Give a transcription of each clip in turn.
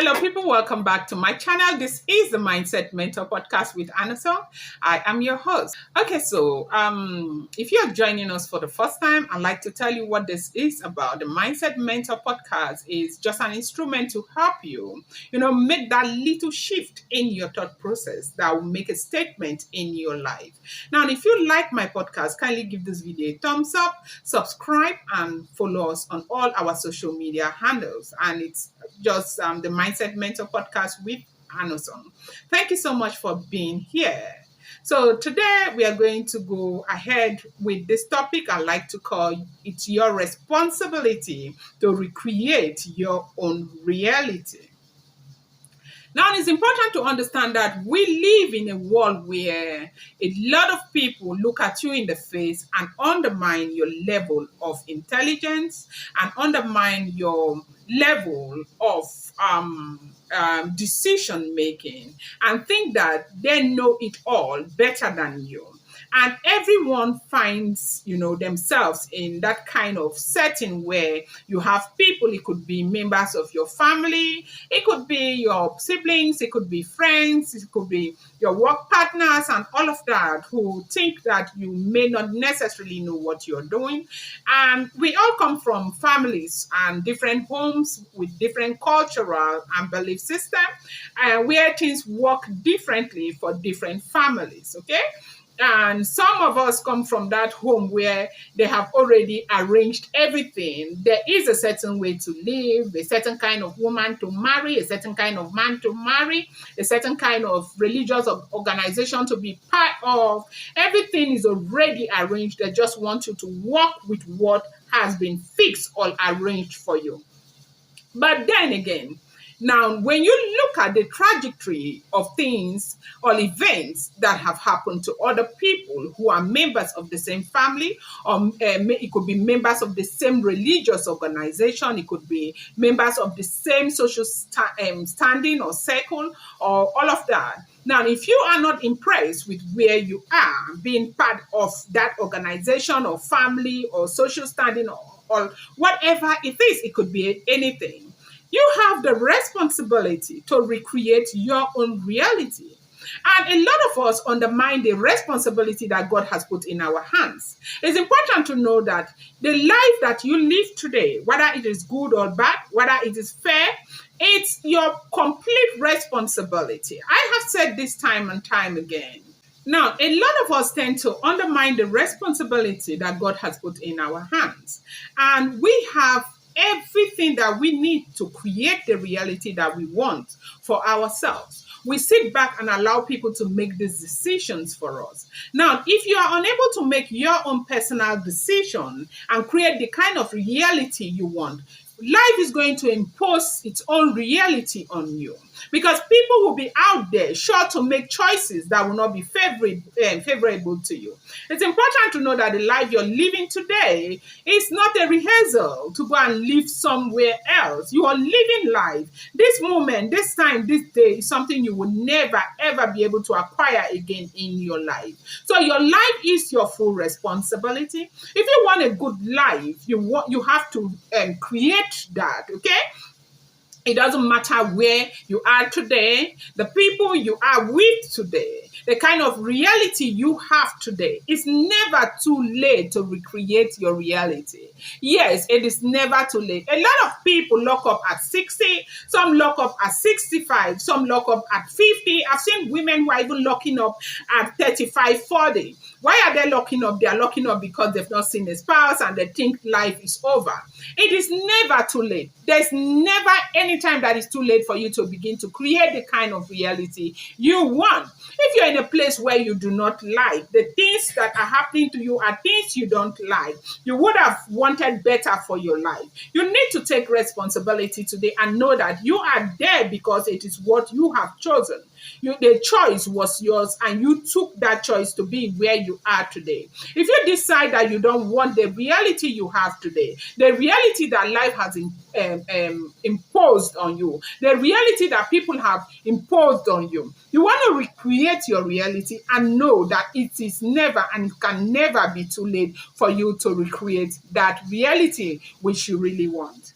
Hello, people. Welcome back to my channel. This is the Mindset Mentor podcast with Anna. I am your host. Okay, so if you're joining us for the first time, I'd like to tell you what this is about. The Mindset Mentor podcast is just an instrument to help you, make that little shift in your thought process that will make a statement in your life. Now, if you like my podcast, kindly give this video a thumbs up, subscribe, and follow us on all our social media handles. And it's just the Mindset Mentor podcast with Annoson. Thank you so much for being here. So today we are going to go ahead with this topic I like to call it's your responsibility to recreate your own reality. Now, it's important to understand that we live in a world where a lot of people look at you in the face and undermine your level of intelligence and undermine your level of decision making and think that they know it all better than you. And everyone finds, themselves in that kind of setting where you have people, it could be members of your family, it could be your siblings, it could be friends, it could be your work partners and all of that who think that you may not necessarily know what you're doing. And we all come from families and different homes with different cultural and belief system, where things work differently for different families, okay? And some of us come from that home where they have already arranged everything. There is a certain way to live, a certain kind of woman to marry, a certain kind of man to marry, a certain kind of religious organization to be part of. Everything is already arranged. They just want you to work with what has been fixed or arranged for you. But then again, now, when you look at the trajectory of things or events that have happened to other people who are members of the same family, or it could be members of the same religious organization, it could be members of the same social standing or circle, or all of that. Now, if you are not impressed with where you are, being part of that organization or family or social standing or whatever it is, it could be anything. You have the responsibility to recreate your own reality. And a lot of us undermine the responsibility that God has put in our hands. It's important to know that the life that you live today, whether it is good or bad, whether it is fair, it's your complete responsibility. I have said this time and time again. Now, a lot of us tend to undermine the responsibility that God has put in our hands. And we have everything that we need to create the reality that we want for ourselves. We sit back and allow people to make these decisions for us. Now, if you are unable to make your own personal decision and create the kind of reality you want, life is going to impose its own reality on you, because people will be out there sure to make choices that will not be favorable to you. It's important to know that the life you're living today is not a rehearsal to go and live somewhere else. You are living life. This moment, this time, this day is something you will never, ever be able to acquire again in your life. So your life is your full responsibility. If you want a good life, you have to create that, okay? It doesn't matter where you are today, the people you are with today, the kind of reality you have today. It's never too late to recreate your reality. Yes, it is never too late. A lot of people lock up at 60, some lock up at 65, some lock up at 50. I've seen women who are even locking up at 35, 40. Why are they locking up? They are locking up because they've not seen a spouse and they think life is over. It is never too late. There's never any time that is too late for you to begin to create the kind of reality you want. If you're in a place where you do not like, the things that are happening to you are things you don't like, you would have wanted better for your life. You need to take responsibility today and know that you are there because it is what you have chosen. The choice was yours and you took that choice to be where you are today. If you decide that you don't want the reality you have today, the reality that life has imposed on you, the reality that people have imposed on you, you want to recreate your reality and know that it is never and it can never be too late for you to recreate that reality which you really want.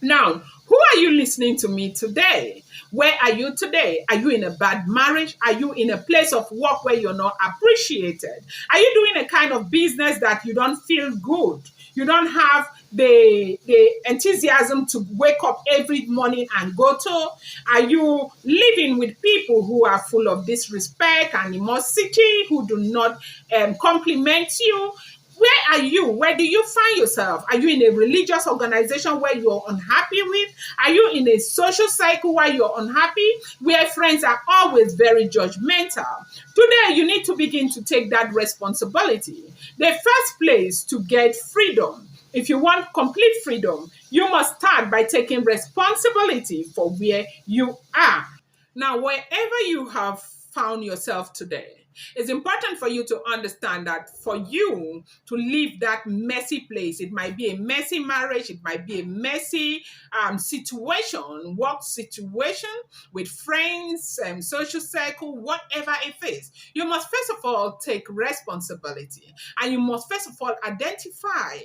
Now, who are you listening to me today? Where are you today? Are you in a bad marriage? Are you in a place of work where you're not appreciated? Are you doing a kind of business that you don't feel good? You don't have the enthusiasm to wake up every morning and go to? Are you living with people who are full of disrespect, animosity, who do not compliment you? Where are you? Where do you find yourself? Are you in a religious organization where you're unhappy with? Are you in a social cycle where you're unhappy? Where friends are always very judgmental? Today, you need to begin to take that responsibility. The first place to get freedom, if you want complete freedom, you must start by taking responsibility for where you are. Now, wherever you have found yourself today, it's important for you to understand that for you to leave that messy place, it might be a messy marriage, it might be a messy situation, work situation with friends, social circle, whatever it is. You must first of all take responsibility, and you must first of all identify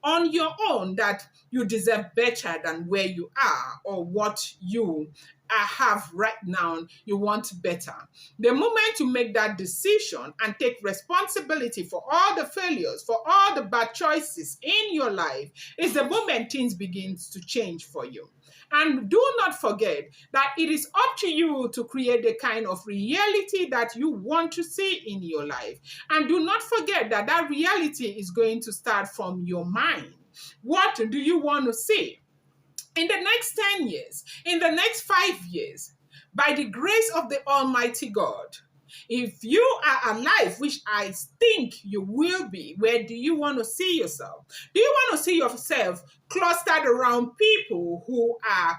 on your own that you deserve better than where you are or what you have right now. You want better. The moment you make that decision and take responsibility for all the failures, for all the bad choices in your life, is the moment things begins to change for you. And do not forget that it is up to you to create the kind of reality that you want to see in your life. And do not forget that that reality is going to start from your mind. What do you want to see in the next 10 years, in the next 5 years? By the grace of the Almighty God, if you are alive, which I think you will be, where do you want to see yourself? Do you want to see yourself clustered around people who are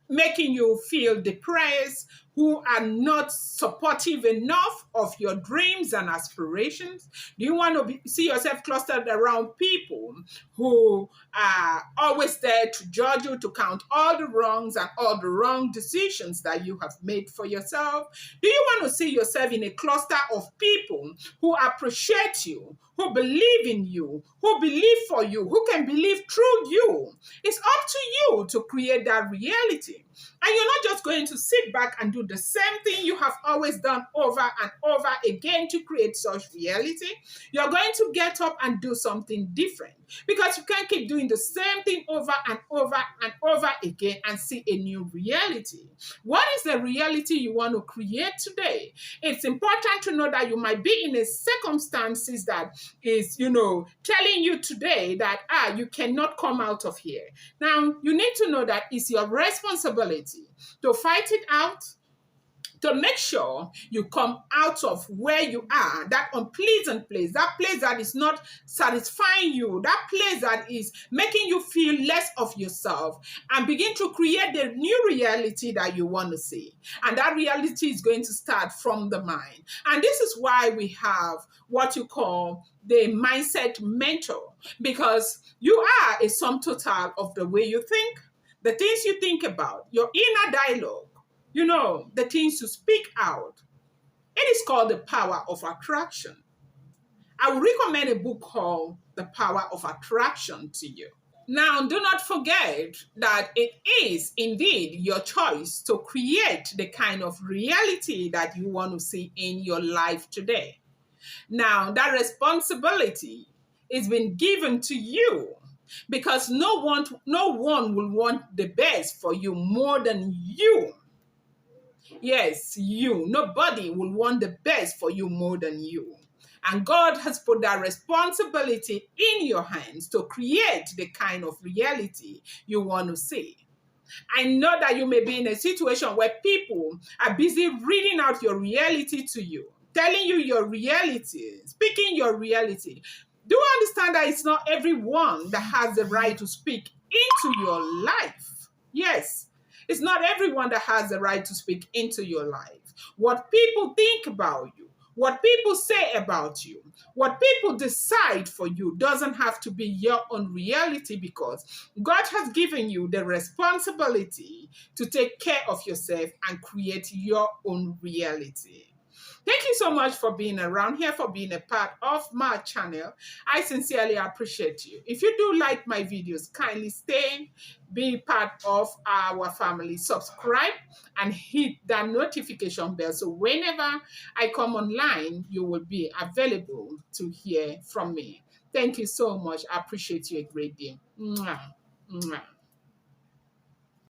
making you feel depressed, who are not supportive enough of your dreams and aspirations? Do you want to see yourself clustered around people who are always there to judge you, to count all the wrongs and all the wrong decisions that you have made for yourself? Do you want to see yourself in a cluster of people who appreciate you, who believe in you, who believe for you, who can believe through you? It's up to you to create that reality. And you're not just going to sit back and do the same thing you have always done over and over again to create such reality. You're going to get up and do something different, because you can't keep doing the same thing over and over and over again and see a new reality. What is the reality you want to create today? It's important to know that you might be in a circumstances that is, telling you today that, you cannot come out of here. Now, you need to know that it's your responsibility to fight it out, to make sure you come out of where you are, that unpleasant place, that place that is not satisfying you, that place that is making you feel less of yourself, and begin to create the new reality that you want to see. And that reality is going to start from the mind. And this is why we have what you call the mindset mentor, because you are a sum total of the way you think, the things you think about, your inner dialogue, the things you speak out. It is called the power of attraction. I would recommend a book called The Power of Attraction to you. Now, do not forget that it is indeed your choice to create the kind of reality that you want to see in your life today. Now, that responsibility is been given to you, because no one will want the best for you more than you. Yes, you. Nobody will want the best for you more than you. And God has put that responsibility in your hands to create the kind of reality you want to see. I know that you may be in a situation where people are busy reading out your reality to you, telling you your reality, speaking your reality. Do you understand that it's not everyone that has the right to speak into your life? Yes, it's not everyone that has the right to speak into your life. What people think about you, what people say about you, what people decide for you doesn't have to be your own reality, because God has given you the responsibility to take care of yourself and create your own reality. Thank you so much for being around here, for being a part of my channel. I sincerely appreciate you. If you do like my videos, kindly stay, be part of our family. Subscribe and hit that notification bell so whenever I come online, you will be available to hear from me. Thank you so much. I appreciate you a great deal. Mwah. Mwah.